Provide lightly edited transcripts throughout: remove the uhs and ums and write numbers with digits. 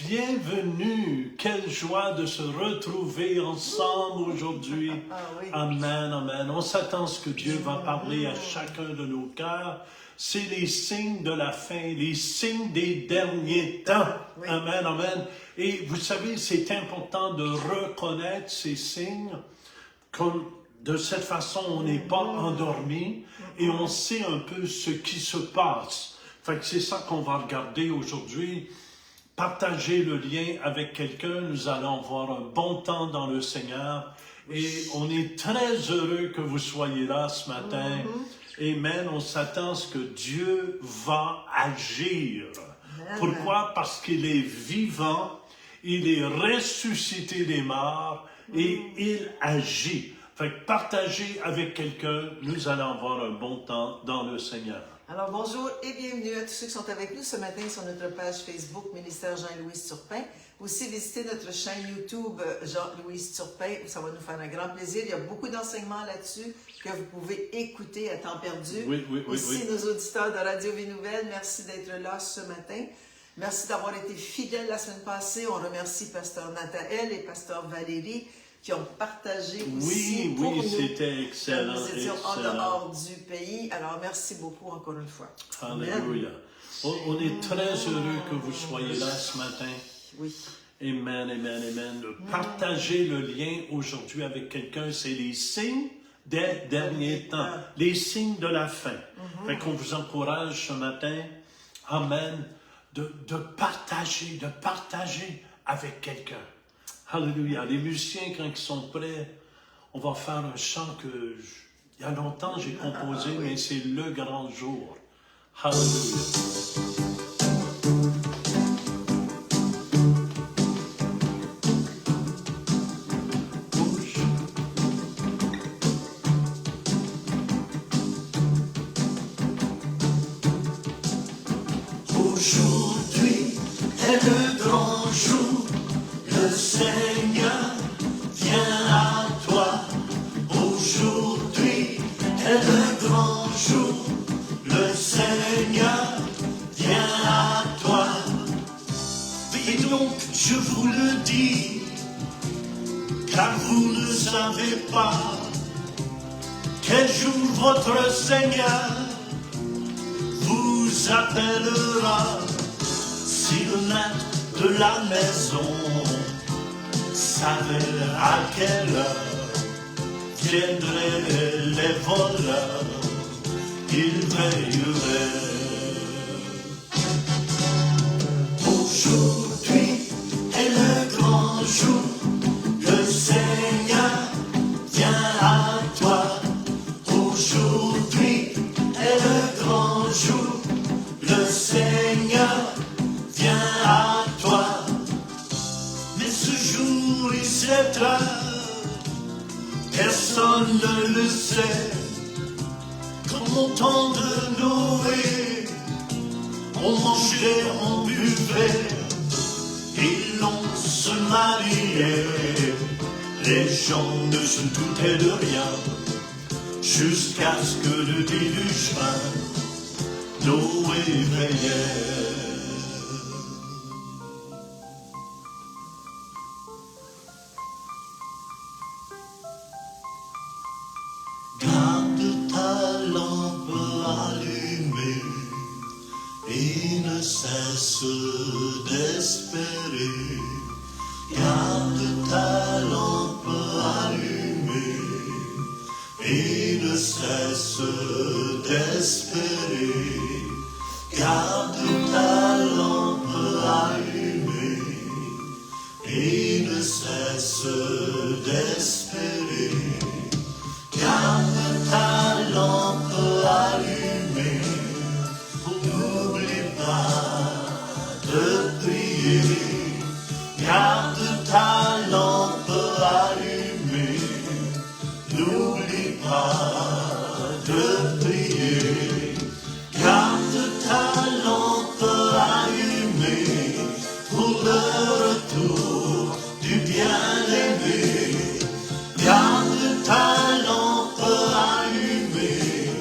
Bienvenue, quelle joie de se retrouver ensemble aujourd'hui. Amen, amen. On s'attend à ce que Dieu va parler à chacun de nos cœurs. C'est les signes de la fin, les signes des derniers temps. Amen, amen. Et vous savez, c'est important de reconnaître ces signes. Comme de cette façon, on n'est pas endormi et on sait un peu ce qui se passe. Fait que c'est ça qu'on va regarder aujourd'hui. Partager le lien avec quelqu'un, nous allons avoir un bon temps dans le Seigneur et on est très heureux que vous soyez là ce matin. Amen, on s'attend à ce que Dieu va agir. Pourquoi? Parce qu'il est vivant, il est ressuscité des morts et il agit. Fait que partager avec quelqu'un, nous allons avoir un bon temps dans le Seigneur. Alors bonjour et bienvenue à tous ceux qui sont avec nous ce matin sur notre page Facebook Ministère Jean-Louis Turpin. Aussi visitez notre chaîne YouTube Jean-Louis Turpin, ça va nous faire un grand plaisir. Il y a beaucoup d'enseignements là-dessus que vous pouvez écouter à temps perdu. Aussi nos auditeurs de Radio Vie Nouvelle, merci d'être là ce matin. Merci d'avoir été fidèles la semaine passée. On remercie Pasteur Nathaël et Pasteur Valérie qui ont partagé aussi pour nous. C'était excellent. Nous étions en dehors du pays. Alors, merci beaucoup encore une fois. Alléluia. On est très heureux que vous soyez là ce matin. Oui. Amen, amen, amen. Partager le lien aujourd'hui avec quelqu'un, c'est les signes des derniers temps. Les signes de la fin. Fait qu'on vous encourage ce matin, amen, de partager avec quelqu'un. Alléluia. Les musiciens, quand ils sont prêts, on va faire un chant que, il y a longtemps, j'ai composé, mais c'est le grand jour. Alléluia. Aujourd'hui est le grand jour. Le Seigneur vient à toi. Aujourd'hui est le grand jour. Le Seigneur vient à toi. Et donc je vous le dis, car vous ne savez pas quel jour votre Seigneur vous appellera. Si le maître de la maison savait à quelle heure viendraient les voleurs, il veillerait. Aujourd'hui est le grand jour, le Seigneur vient à toi. Aujourd'hui est le grand jour, le Seigneur vient à toi. Mais ce jour et cette heure, personne ne le sait. Comme au temps de Noé, on mangeait, on buvait, et l'on se mariait. Les gens ne se doutaient de rien, jusqu'à ce que le déluge vint, Noé veillait. Garde ta lampe allumée et ne cesse d'espérer. Garde ta lampe allumée et ne cesse d'espérer. Garde ta lampe allumée et ne cesse d'espérer. Garde ta lampe allumée, n'oublie pas de prier. Garde ta lampe allumée, n'oublie pas de prier. Garde ta lampe allumée pour le retour du bien-aimé. Garde ta lampe allumée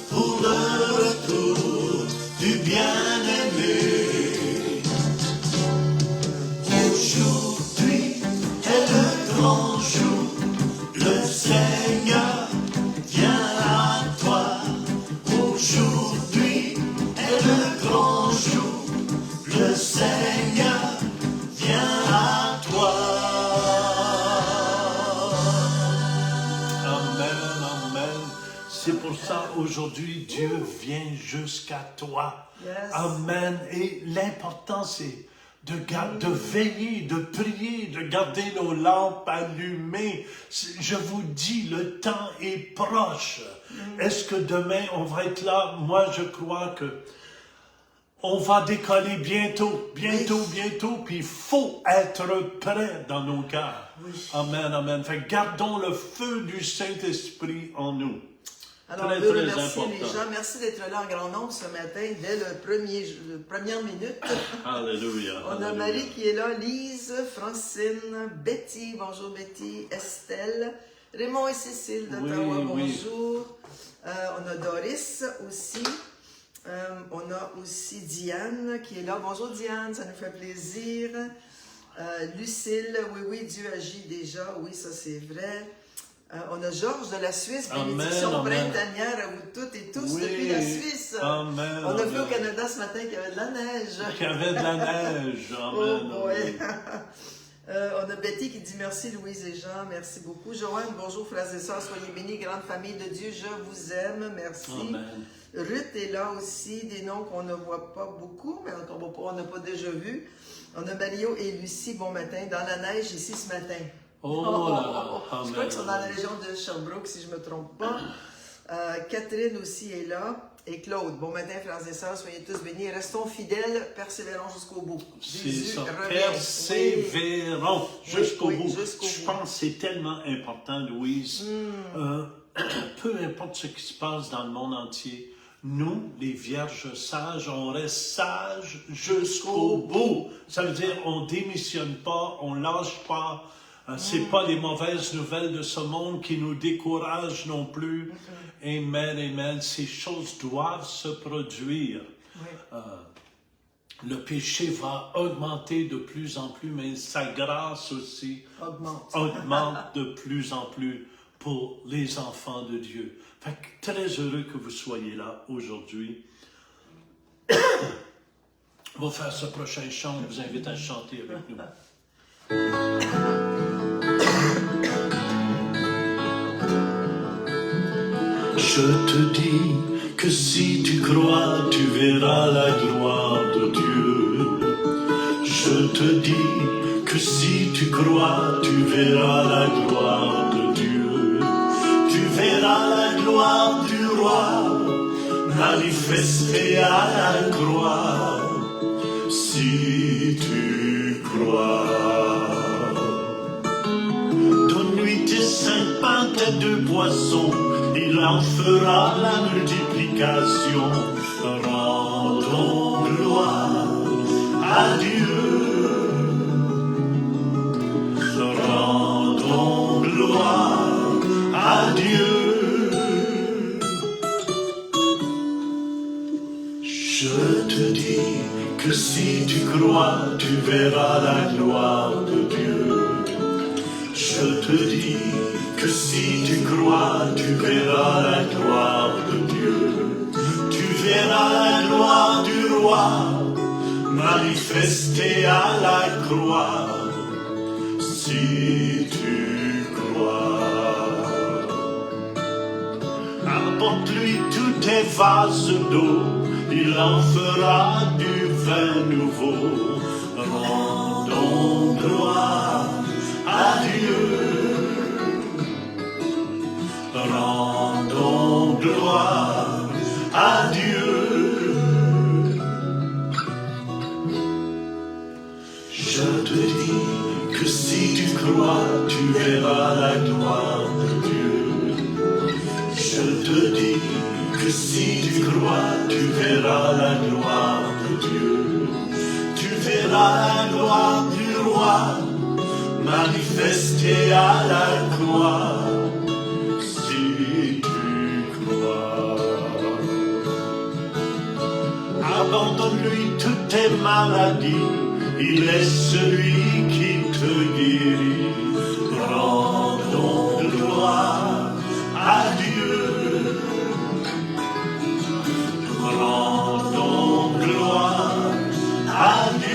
pour le retour du bien-aimé. Seigneur vient à toi. Amen, amen. C'est pour ça, aujourd'hui, Dieu vient jusqu'à toi. Yes. Amen. Et l'important, c'est de veiller, de prier, de garder nos lampes allumées. Je vous dis, le temps est proche. Est-ce que demain, on va être là? Moi, je crois que on va décoller bientôt, bientôt, puis il faut être prêt dans nos cœurs. Oui. Amen, amen. Fait que gardons le feu du Saint-Esprit en nous. Alors, Très, on veut très remercier les important. gens. Merci d'être là en grand nombre ce matin, dès le première minute. Alléluia. On a alléluia. Marie qui est là, Lise, Francine, Betty, bonjour Betty, Estelle, Raymond et Cécile d'Ottawa, Oui. bonjour. On a Doris aussi. On a aussi Diane qui est là. Bonjour Diane, ça nous fait plaisir. Lucille, oui, Dieu agit déjà. Oui, ça c'est vrai. On a Georges de la Suisse, bénédiction Amen. printanière à vous toutes et tous Oui. depuis la Suisse. Amen, On a vu amen. au Canada ce matin qu'il y avait de la neige. Qu'il y avait de la neige. Amen. Oh boy. On a Betty qui dit merci Louise et Jean, merci beaucoup. Joanne, bonjour frères et sœurs, soyez bénis, grande famille de Dieu, je vous aime, merci. Amen. Ruth est là aussi, des noms qu'on ne voit pas beaucoup, mais on n'a pas déjà vu. On a Mario et Lucie, bon matin, dans la neige ici ce matin. Oh là là. Je crois qu'ils sont dans la région de Sherbrooke, si je ne me trompe pas. Catherine aussi est là. Et Claude, bon matin, frères et sœurs, soyez tous bénis. Restons fidèles, persévérons jusqu'au bout. C'est Jésus ça. revient. Persévérons jusqu'au oui, bout. jusqu'au Je bout. pense que c'est tellement important, Louise. Peu importe ce qui se passe dans le monde entier, nous, les vierges sages, on reste sages jusqu'au bout. Ça veut dire on démissionne pas, on lâche pas. C'est pas les mauvaises nouvelles de ce monde qui nous découragent non plus. Amen, amen. Ces choses doivent se produire. Oui. Le péché va augmenter de plus en plus, mais sa grâce aussi augmente de plus en plus pour les enfants de Dieu. Fait que très heureux que vous soyez là aujourd'hui. On va faire ce prochain chant. Je vous invite à chanter avec nous. Je te dis que si tu crois, tu verras la gloire de Dieu. Je te dis que si tu crois, tu verras la gloire de Dieu. Tu verras la gloire du roi manifestée à la croix. Si tu crois. Donne-lui tes 5 pains, tes 2 poissons, il en fera la multiplication. Rendons gloire à Dieu. Rendons gloire à Dieu. Je te dis que si tu crois, tu verras la gloire de Dieu. Je te dis que si tu crois, tu verras la gloire de Dieu. Tu verras la gloire du roi manifestée à la croix. Si tu crois. Apporte-lui tous tes vases d'eau, il en fera du vin nouveau. Rendons gloire à Dieu. Rendons gloire à Dieu. Je te dis que si tu crois, tu verras la gloire de Dieu. Je te dis que si tu crois, tu verras la gloire de Dieu. Tu verras la gloire du roi manifestée à la croix. Si tu crois. Abandonne-lui toutes tes maladies, il est celui qui te guérit. Rendons gloire à Dieu. Rendons gloire à Dieu.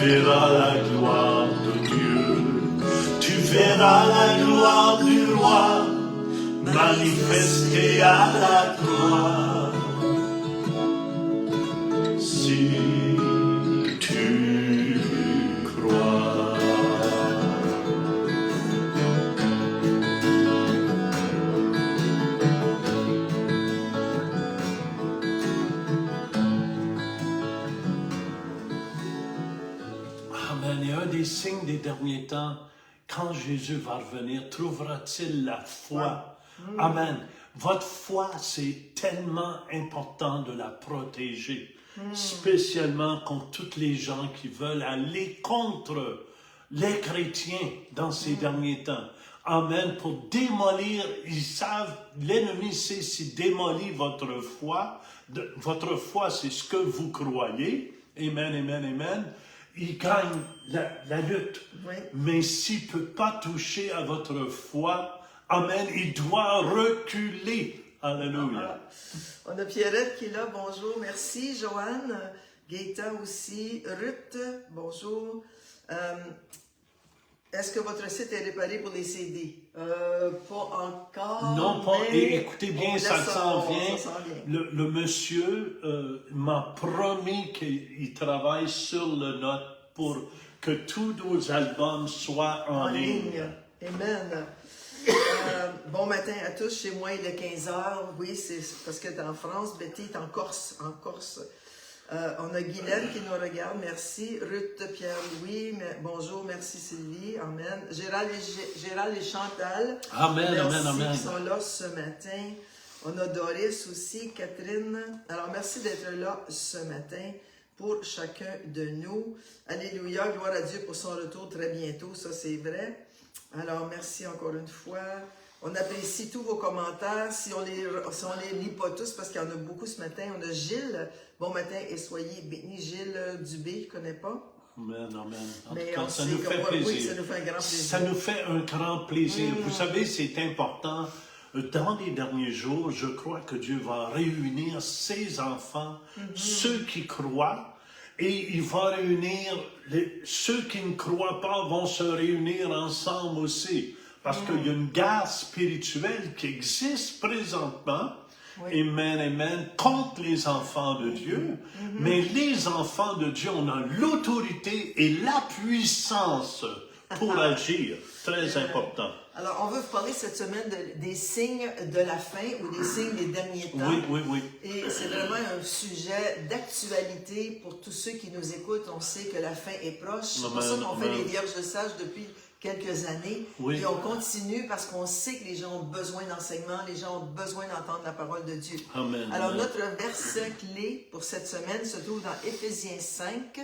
verras la gloire de Dieu. Tu verras la gloire du roi manifestée à la croix. Si tu crois. Amen. Et un des signes des derniers temps, quand Jésus va revenir, trouvera-t-il la foi? Amen. Votre foi, c'est tellement important de la protéger, spécialement contre toutes les gens qui veulent aller contre les chrétiens dans ces derniers temps. Amen. Pour démolir, ils savent, l'ennemi sait s'il démolit votre foi. Votre foi, c'est ce que vous croyez. Amen, amen, amen. Il gagne la lutte. Oui. Mais s'il ne peut pas toucher à votre foi, amen, il doit reculer. Alléluia. On a Pierrette qui est là, bonjour, merci. Joanne, Gaëtan aussi, Ruth, bonjour. Est-ce que votre site est réparé pour les CD? Pas encore. Non, pas. Mais Et écoutez bien, ça s'en vient. ça s'en vient. Le monsieur m'a promis qu'il travaille sur le note pour que tous nos albums soient en ligne. Amen. Bon matin à tous. Chez moi, il est 15h. Oui, c'est parce que tu es en France. Betty est en Corse. On a Guylaine qui nous regarde. Merci. Ruth, Pierre-Louis. Bonjour. Merci Sylvie. Amen. Gérald et Chantal. Amen, merci, amen, amen. Qui sont là ce matin. On a Doris aussi. Catherine. Alors, merci d'être là ce matin pour chacun de nous. Alléluia. Gloire à Dieu pour son retour très bientôt. Ça, c'est vrai. Alors, merci encore une fois. On apprécie tous vos commentaires. Si on les lit pas tous, parce qu'il y en a beaucoup ce matin, on a Gilles. Bon matin et soyez bénis. Gilles Dubé, je ne connais pas. Amen, amen. En Mais tout cas, on ça sait nous que- fait ouais, plaisir. oui, ça nous fait un grand plaisir. Ça nous fait un grand plaisir. Vous savez, c'est important. Dans les derniers jours, je crois que Dieu va réunir ses enfants, ceux qui croient, et il va réunir ceux qui ne croient pas vont se réunir ensemble aussi. Parce qu'il y a une guerre spirituelle qui existe présentement, amen, amen, contre les enfants de Dieu. Mais les enfants de Dieu, on a l'autorité et la puissance pour agir. Très important. Alors, on veut vous parler cette semaine des signes de la fin ou des signes des derniers temps. Oui, oui, oui. Et c'est vraiment un sujet d'actualité pour tous ceux qui nous écoutent. On sait que la fin est proche. C'est pour ça qu'on fait les Vierges sages depuis quelques années. Oui. Et on continue parce qu'on sait que les gens ont besoin d'enseignement, les gens ont besoin d'entendre la parole de Dieu. Amen. Alors, Amen. notre verset clé pour cette semaine se trouve dans Éphésiens 5,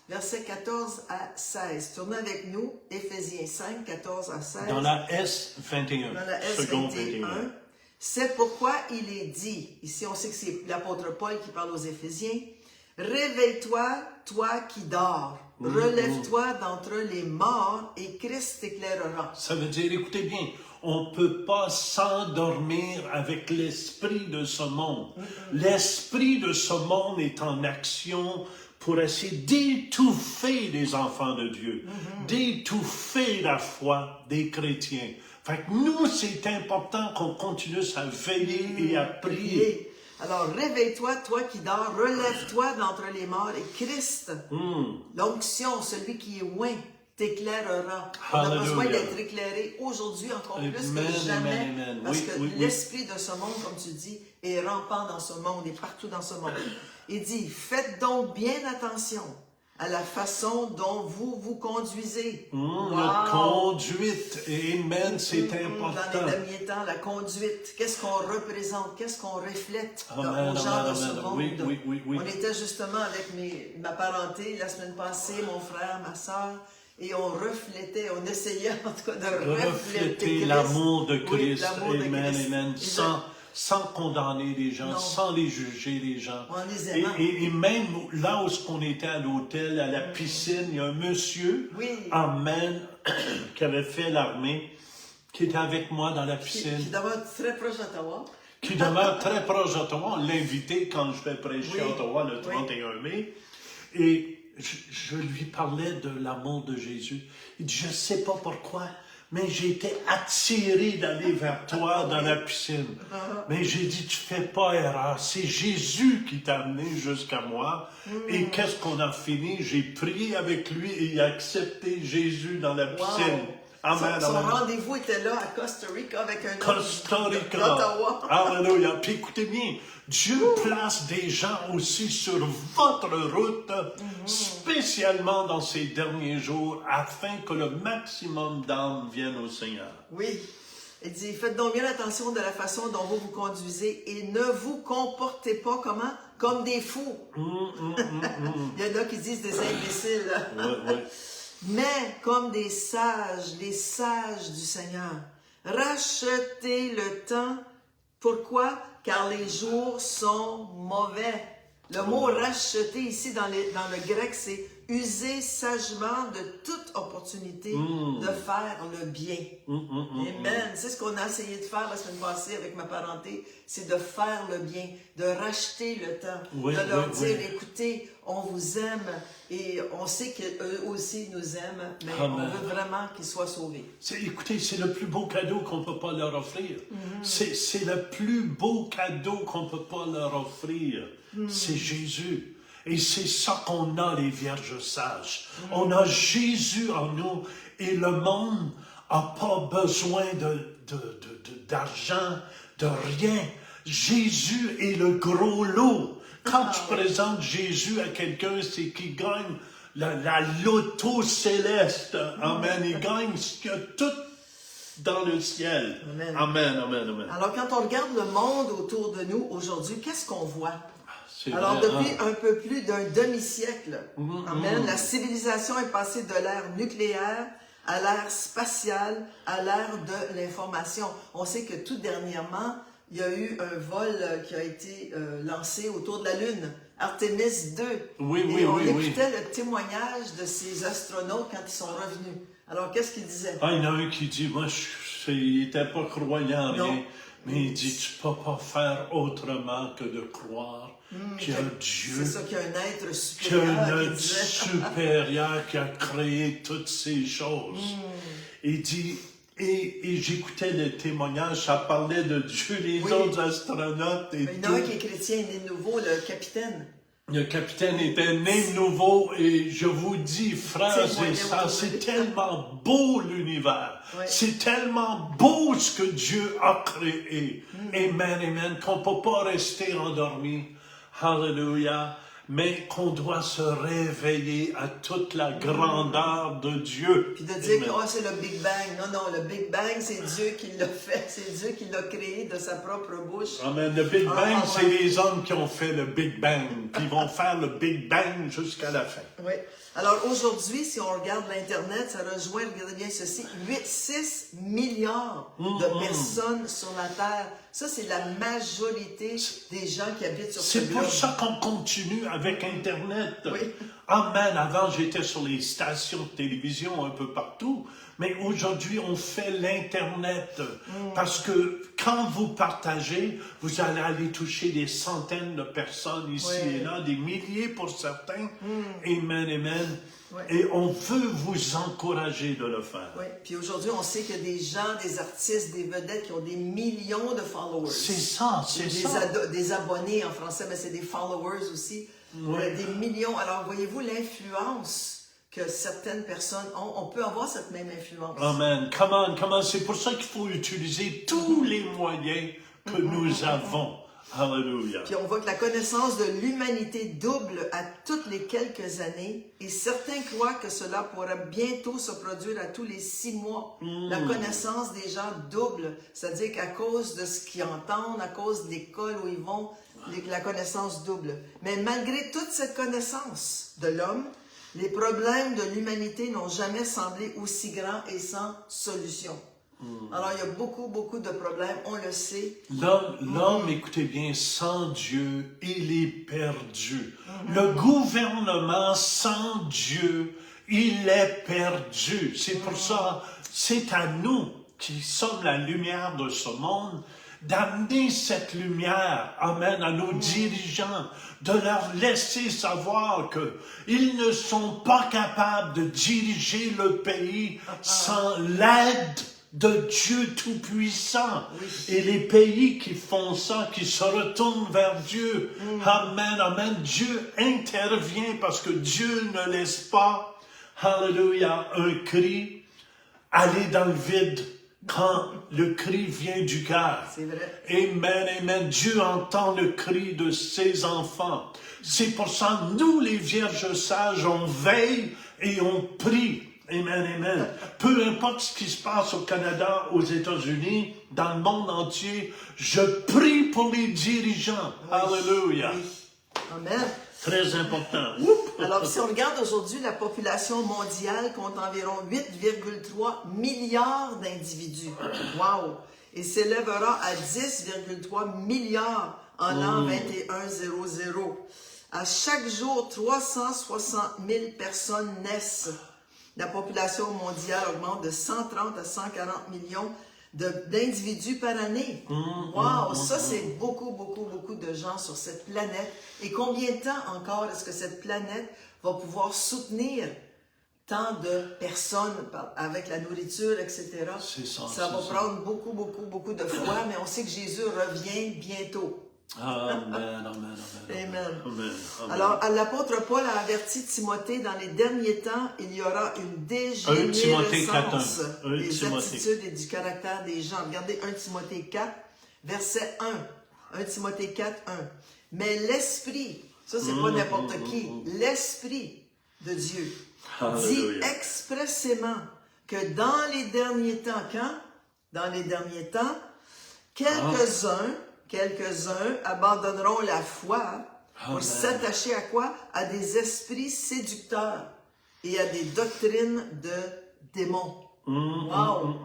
versets 14 à 16. Tournez avec nous, Éphésiens 5, 14 à 16. Dans la S21. Dans la Seconde S21. 21. C'est pourquoi il est dit, ici on sait que c'est l'apôtre Paul qui parle aux Éphésiens, « Réveille-toi, toi qui dors, relève-toi d'entre les morts et Christ t'éclairera. » Ça veut dire, écoutez bien, on ne peut pas s'endormir avec l'esprit de ce monde. L'esprit de ce monde est en action pour essayer d'étouffer les enfants de Dieu, d'étouffer la foi des chrétiens. Fait que nous, c'est important qu'on continue à veiller et à prier. Alors, réveille-toi, toi qui dors, relève-toi d'entre les morts et Christ, l'onction, celui qui est loin, t'éclairera. On a Hallelujah. besoin d'être éclairé aujourd'hui encore plus Amen, que jamais, amen, amen. parce Oui, que oui, oui. l'esprit de ce monde, comme tu dis, est rampant dans ce monde et partout dans ce monde. Il dit, faites donc bien attention à la façon dont vous vous conduisez. La conduite, amen, c'est Dans important. les derniers temps, la conduite, qu'est-ce qu'on représente, qu'est-ce qu'on reflète Amen, aux gens amen, de ce amen. monde. Oui, oui, oui, oui. On était justement avec ma parenté la semaine passée, mon frère, ma soeur, et on reflétait, on essayait en tout cas de refléter Refléter l'amour de Oui, Christ, l'amour de amen, Christ. amen, Et sans condamner les gens, Non. sans les juger les gens. En les aimant. Et même là où on était à l'hôtel, à la piscine, il y a un monsieur, Oui. amen, qui avait fait l'armée, qui était avec moi dans la qui piscine, demeure très proche d'Ottawa. qui demeure très proche d'Ottawa. On l'a invité quand je vais prêcher Oui. à Ottawa le Oui. 31 mai. Et je lui parlais de l'amour de Jésus. Il dit, je ne sais pas pourquoi, mais j'ai été attiré d'aller vers toi dans la piscine. Mais j'ai dit, tu fais pas erreur. C'est Jésus qui t'a amené jusqu'à moi. Et qu'est-ce qu'on a fini? J'ai prié avec lui et il a accepté Jésus dans la piscine. Amen, Son amen. rendez-vous était là à Costa Rica avec un homme Costa Rica. d'Ottawa. Alléluia. Puis écoutez bien, Dieu place des gens aussi sur votre route, spécialement dans ces derniers jours, afin que le maximum d'âmes viennent au Seigneur. Oui. Il dit, faites donc bien attention de la façon dont vous vous conduisez et ne vous comportez pas comment? Comme des fous. Il y en a qui disent des imbéciles. Ouais. Mais comme des sages, les sages du Seigneur. Rachetez le temps. Pourquoi? Car les jours sont mauvais. Le mot racheter ici dans le grec, c'est user sagement de toute opportunité de faire le bien. Amen. C'est ce qu'on a essayé de faire la semaine passée avec ma parenté, c'est de faire le bien, de racheter le temps, de leur dire, écoutez, on vous aime et on sait qu'eux aussi nous aiment, mais on veut vraiment qu'ils soient sauvés. Écoutez, c'est le plus beau cadeau qu'on ne peut pas leur offrir. C'est le plus beau cadeau qu'on ne peut pas leur offrir. C'est Jésus. Et c'est ça qu'on a, les vierges sages. On a Jésus en nous et le monde n'a pas besoin d'argent, de rien. Jésus est le gros lot. Quand tu présentes Jésus à quelqu'un, c'est qu'il gagne la loto céleste. Amen. Il gagne ce qu'il y a tout dans le ciel. Amen. Amen, amen, amen. Alors, quand on regarde le monde autour de nous aujourd'hui, qu'est-ce qu'on voit? Alors, vrai, depuis un peu plus d'un demi-siècle, amen, la civilisation est passée de l'ère nucléaire à l'ère spatiale, à l'ère de l'information. On sait que tout dernièrement, il y a eu un vol qui a été lancé autour de la Lune, Artemis 2. Et on écoutait le témoignage de ces astronautes quand ils sont revenus. Alors, qu'est-ce qu'ils disaient? Il y en a un qui dit, moi, il n'était pas croyant en rien, mais il dit, tu ne peux pas faire autrement que de croire qu'il y a Dieu. C'est ça, qu'il y a un être Qu'il y a supérieur. un être supérieur qui a créé toutes ces choses. Il dit, et j'écoutais le témoignage, ça parlait de Dieu, les autres astronautes et il y en a un qui est chrétien, né de nouveau, le capitaine. Le capitaine était né nouveau et je vous dis, frères et sœurs, c'est tellement beau l'univers. C'est tellement beau ce que Dieu a créé. Amen, amen, qu'on ne peut pas rester endormi. Hallelujah. Mais qu'on doit se réveiller à toute la grandeur de Dieu. Puis de dire que c'est le Big Bang. Non, le Big Bang, c'est Dieu qui l'a fait. C'est Dieu qui l'a créé de sa propre bouche. Amen. Le Big Bang, c'est les hommes qui ont fait le Big Bang. Puis ils vont faire le Big Bang jusqu'à la fin. Oui. Alors aujourd'hui, si on regarde l'Internet, ça rejoint, regardez bien ceci, 6 milliards de personnes sur la Terre. Ça, c'est la majorité des gens qui habitent sur ce globe. C'est pour ça qu'on continue avec Internet. Oui. Amen. Avant, j'étais sur les stations de télévision un peu partout. Mais aujourd'hui, on fait l'Internet. Parce que quand vous partagez, vous allez aller toucher des centaines de personnes ici et là, des milliers pour certains. Amen, amen. Oui. Et on veut vous encourager de le faire. Oui. Puis aujourd'hui, on sait qu'il y a des gens, des artistes, des vedettes qui ont des millions de followers. C'est ça, c'est ça. Des abonnés en français, mais c'est des followers aussi. Des millions. Alors, voyez-vous l'influence que certaines personnes ont, on peut avoir cette même influence. Amen. Comment, c'est pour ça qu'il faut utiliser tous les moyens que nous avons. Alléluia. Puis on voit que la connaissance de l'humanité double à toutes les quelques années et certains croient que cela pourra bientôt se produire à tous les 6 mois. La connaissance des gens double, c'est-à-dire qu'à cause de ce qu'ils entendent, à cause de l'école où ils vont, la connaissance double. Mais malgré toute cette connaissance de l'homme, les problèmes de l'humanité n'ont jamais semblé aussi grands et sans solution. Alors, il y a beaucoup de problèmes, on le sait. L'homme, écoutez bien, sans Dieu, il est perdu. Le gouvernement sans Dieu, il est perdu. C'est pour ça, c'est à nous qui sommes la lumière de ce monde d'amener cette lumière, amen, à nos dirigeants, de leur laisser savoir qu'ils ne sont pas capables de diriger le pays sans l'aide de Dieu Tout-Puissant. Et les pays qui font ça, qui se retournent vers Dieu, amen, amen, Dieu intervient parce que Dieu ne laisse pas, alléluia, un cri aller dans le vide quand le cri vient du cœur. C'est vrai. Amen, amen. Dieu entend le cri de ses enfants. C'est pour ça, nous, les vierges sages, on veille et on prie. Amen, amen. Peu importe ce qui se passe au Canada, aux États-Unis, dans le monde entier, je prie pour les dirigeants. Oui. Alléluia. Oui. Amen. Très important. Alors, si on regarde aujourd'hui, la population mondiale compte environ 8,3 milliards d'individus. Wow! Et s'élèvera à 10,3 milliards en l'an 2100. À chaque jour, 360 000 personnes naissent. La population mondiale augmente de 130 à 140 millions d'individus par année. Wow! Ça, c'est beaucoup, beaucoup, beaucoup de gens sur cette planète. Et combien de temps encore est-ce que cette planète va pouvoir soutenir tant de personnes avec la nourriture, etc. C'est ça. Ça va prendre beaucoup, beaucoup, beaucoup de fois, mais on sait que Jésus revient bientôt. Amen, amen, amen. Amen. Amen. Alors, l'apôtre Paul a averti Timothée, dans les derniers temps, il y aura une Timothée dégénérescence 4:1. des Timothée. attitudes et du caractère des gens. Regardez 1 Timothée 4, verset 1. 1 Timothée 4, 1. Mais l'Esprit, ça c'est pas n'importe qui, l'Esprit de Dieu dit Alléluia. expressément que dans les derniers temps, quand? Dans les derniers temps, quelques-uns abandonneront la foi pour Amen. s'attacher à quoi? À des esprits séducteurs et à des doctrines de démons. Wow!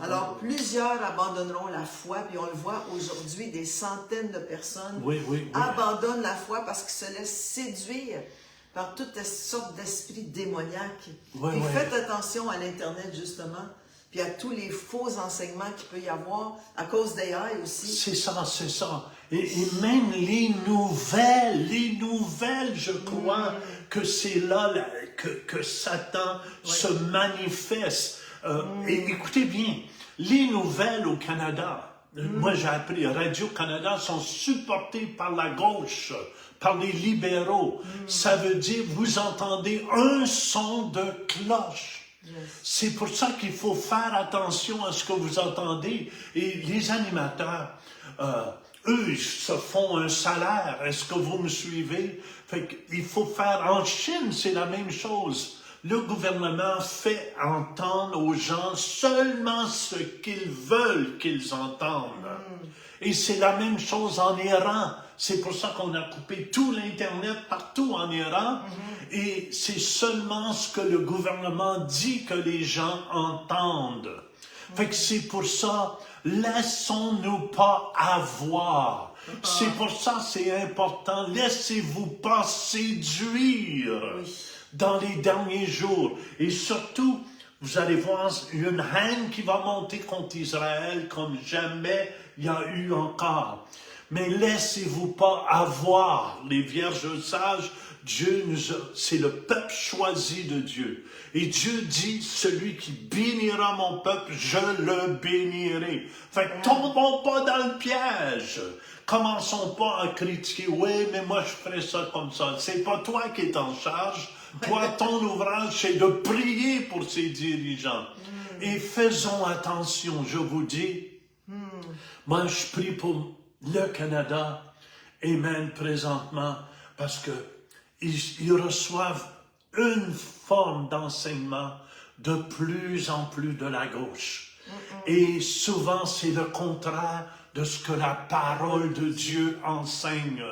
Alors, plusieurs abandonneront la foi, puis on le voit aujourd'hui, des centaines de personnes Oui. abandonnent la foi parce qu'ils se laissent séduire par toutes sortes d'esprits démoniaques. Oui, Et oui. faites attention à l'Internet, justement, puis à tous les faux enseignements qu'il peut y avoir, à cause d'AI aussi. C'est ça, c'est ça. Et même les nouvelles, je crois que c'est là que Satan se manifeste. Et écoutez bien, les nouvelles au Canada, moi j'ai appris, Radio-Canada sont supportées par la gauche, par les libéraux. Ça veut dire, vous entendez un son de cloche. C'est pour ça qu'il faut faire attention à ce que vous entendez. Et les animateurs, eux, ils se font un salaire. Est-ce que vous me suivez? Fait qu'il faut faire... En Chine, c'est la même chose. Le gouvernement fait entendre aux gens seulement ce qu'ils veulent qu'ils entendent. Et c'est la même chose en Iran. C'est pour ça qu'on a coupé tout l'Internet partout en Iran. Et c'est seulement ce que le gouvernement dit que les gens entendent. Fait que c'est pour ça, laissons-nous pas avoir. C'est pour ça c'est important. Laissez-vous pas séduire dans les derniers jours. Et surtout, vous allez voir une haine qui va monter contre Israël comme jamais il y a eu encore. Mais laissez-vous pas avoir, les vierges sages. Dieu c'est le peuple choisi de Dieu. Et Dieu dit, celui qui bénira mon peuple, je le bénirai. Fait que tombons pas dans le piège. Commençons pas à critiquer, oui, mais moi je ferai ça comme ça. C'est pas toi qui es en charge. Toi, ton ouvrage, c'est de prier pour ces dirigeants. Et faisons attention, je vous dis. Moi, je prie pour le Canada, amen, présentement, parce que ils reçoivent une forme d'enseignement de plus en plus de la gauche. Et souvent, c'est le contraire de ce que la parole de Dieu enseigne.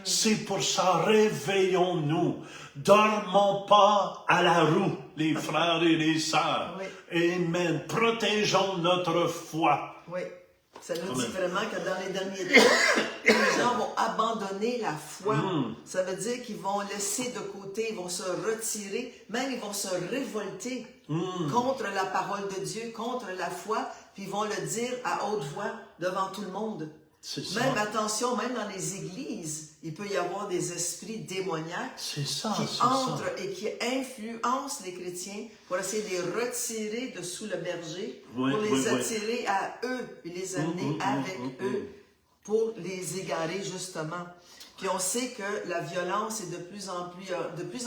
C'est pour ça, réveillons-nous. Dormons pas à la roue, les frères et les sœurs. Amen. Protégeons notre foi. Oui. Ça nous Amen. dit vraiment que dans les derniers temps, les gens vont abandonner la foi. Ça veut dire qu'ils vont laisser de côté, ils vont se retirer, même ils vont se révolter contre la parole de Dieu, contre la foi, puis ils vont le dire à haute voix devant tout le monde. C'est ça. Même, attention, même dans les églises, il peut y avoir des esprits démoniaques C'est ça, qui c'est entrent ça. et qui influencent les chrétiens pour essayer de les retirer de sous le berger, Oui, pour les oui, oui. attirer à eux et les amener avec eux pour les égarer justement. Puis on sait que la violence est de plus en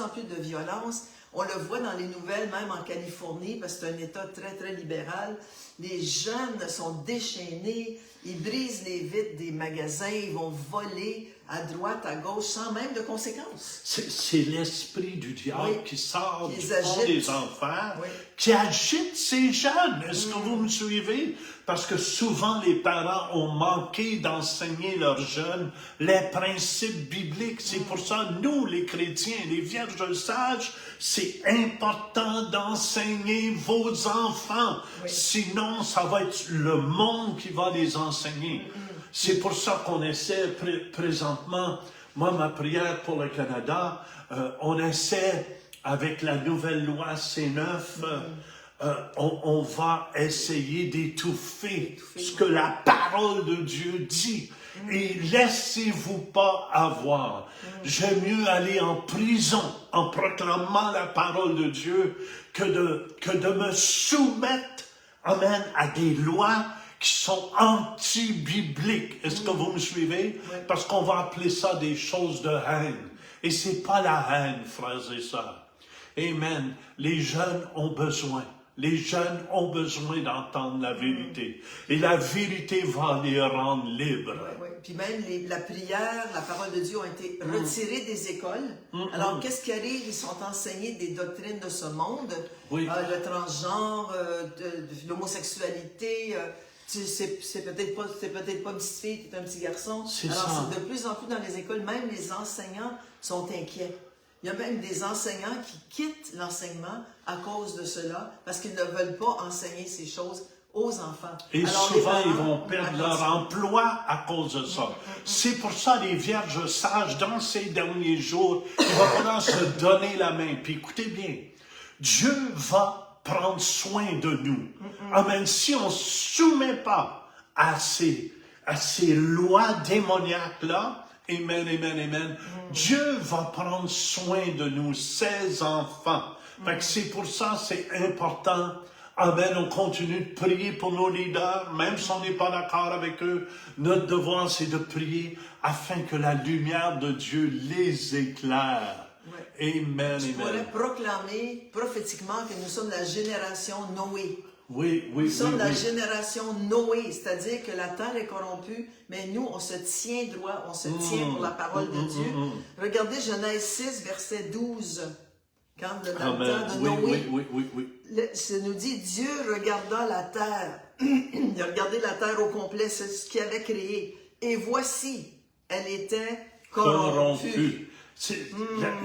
plus de violence. On le voit dans les nouvelles, même en Californie, parce que c'est un État très, très libéral. Les jeunes sont déchaînés, ils brisent les vitres des magasins, ils vont voler à droite, à gauche, sans même de conséquences. C'est l'esprit du diable Oui. qui sort Qui du les fond agite. des enfers, Oui. qui agite ces jeunes. Est-ce que vous me suivez? Parce que souvent les parents ont manqué d'enseigner leurs jeunes les principes bibliques. C'est pour ça, nous, les chrétiens, les vierges sages, c'est important d'enseigner vos enfants. Oui. Sinon, ça va être le monde qui va les enseigner. C'est pour ça qu'on essaie présentement, moi, ma prière pour le Canada, on essaie, avec la nouvelle loi C9, on va essayer d'étouffer ce que la parole de Dieu dit. Et laissez-vous pas avoir. J'aime mieux aller en prison en proclamant la parole de Dieu que de me soumettre, amen, à des lois qui sont anti-bibliques. Est-ce que vous me suivez? Oui. Parce qu'on va appeler ça des choses de haine. Et c'est pas la haine, frères et sœurs. Amen. Les jeunes ont besoin. Les jeunes ont besoin d'entendre la vérité. Et la vérité va les rendre libres. Oui. Puis même la prière, la parole de Dieu ont été retirées des écoles. Alors, qu'est-ce qui arrive? Ils sont enseignés des doctrines de ce monde. Oui. Le transgenre, de l'homosexualité. C'est peut-être pas une petite fille, c'est un petit garçon. C'est Alors, ça. c'est de plus en plus dans les écoles, même les enseignants sont inquiets. Il y a même des enseignants qui quittent l'enseignement à cause de cela, parce qu'ils ne veulent pas enseigner ces choses aux enfants. Et Alors, souvent, les ils parents, vont perdre leur attention. emploi à cause de ça. C'est pour ça, les vierges sages, dans ces derniers jours, il va falloir se donner la main. Puis écoutez bien, Dieu va prendre soin de nous. Amen. Si on ne se soumet pas à ces lois démoniaques-là, amen, amen, amen, Dieu va prendre soin de nous, ses enfants. Fait que c'est pour ça, c'est important. Amen, on continue de prier pour nos leaders, même si on n'est pas d'accord avec eux. Notre devoir, c'est de prier afin que la lumière de Dieu les éclaire. Ouais. Amen, Je pourrais amen. proclamer prophétiquement que nous sommes la génération Noé. Oui, Nous sommes la oui. génération Noé, c'est-à-dire que la terre est corrompue, mais nous, on se tient droit, on se tient pour la parole de Dieu. Regardez Genèse 6, verset 12. Quand dans le Amen. temps de Noé, Oui. ça nous dit, Dieu regarda la terre. Il a regardé la terre au complet, c'est ce qu'il avait créé. Et voici, elle était corrompue.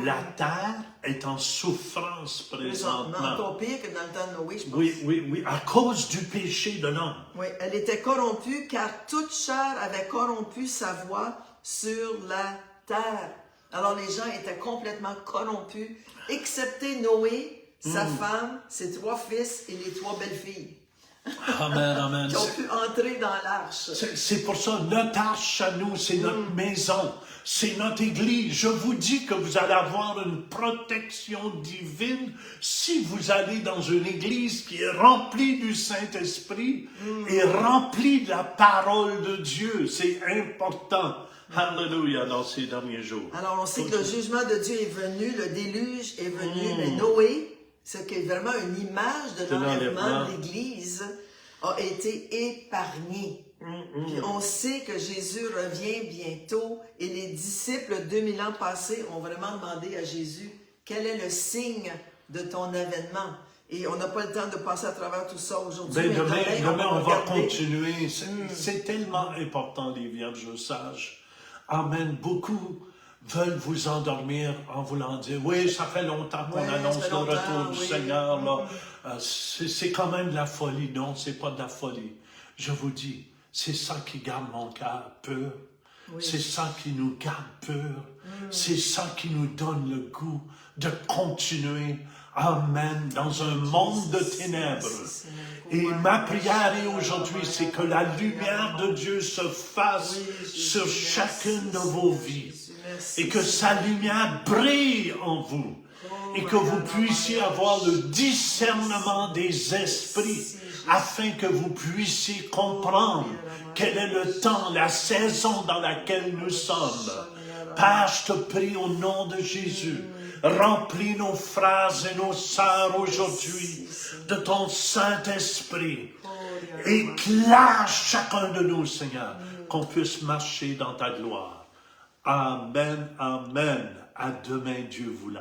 La terre est en souffrance présentement. Encore pire que dans le temps de Noé, je pense. Oui, à cause du péché de l'homme. Oui, elle était corrompue car toute chair avait corrompu sa voix sur la terre. Alors les gens étaient complètement corrompus, excepté Noé, sa femme, ses 3 fils et les 3 belles-filles Amen. qui ont pu entrer dans l'arche. C'est pour ça, notre arche à nous, c'est notre maison, c'est notre église. Je vous dis que vous allez avoir une protection divine si vous allez dans une église qui est remplie du Saint-Esprit et remplie de la parole de Dieu. C'est important. Alléluia, dans ces derniers jours. Alors on sait que le jugement de Dieu est venu, le déluge est venu, mais Noé, ce qui est vraiment une image de l'enlèvement de l'Église, a été épargné. Puis on sait que Jésus revient bientôt et les disciples 2000 ans passés ont vraiment demandé à Jésus quel est le signe de ton avènement. Et on n'a pas le temps de passer à travers tout ça aujourd'hui. Ben, mais demain, on va regarder. continuer. C'est tellement important, les vierges sages. Amen. Beaucoup veulent vous endormir en voulant dire, oui, ça fait longtemps qu'on annonce le retour du Seigneur. Là. C'est quand même de la folie. Non, c'est pas de la folie. Je vous dis, C'est ça qui garde mon cœur pur. Oui. C'est ça qui nous garde purs. C'est ça qui nous donne le goût de continuer. Amen. Dans un monde de ténèbres. Et ma prière aujourd'hui, c'est que la lumière de Dieu se fasse sur chacune de vos vies. Et que sa lumière brille en vous. Et que vous puissiez avoir le discernement des esprits afin que vous puissiez comprendre quel est le temps, la saison dans laquelle nous sommes. Père, je te prie au nom de Jésus, remplis nos frères et nos sœurs aujourd'hui de ton Saint-Esprit. Éclaire chacun de nous, Seigneur, qu'on puisse marcher dans ta gloire. Amen, amen. À demain, Dieu voulant.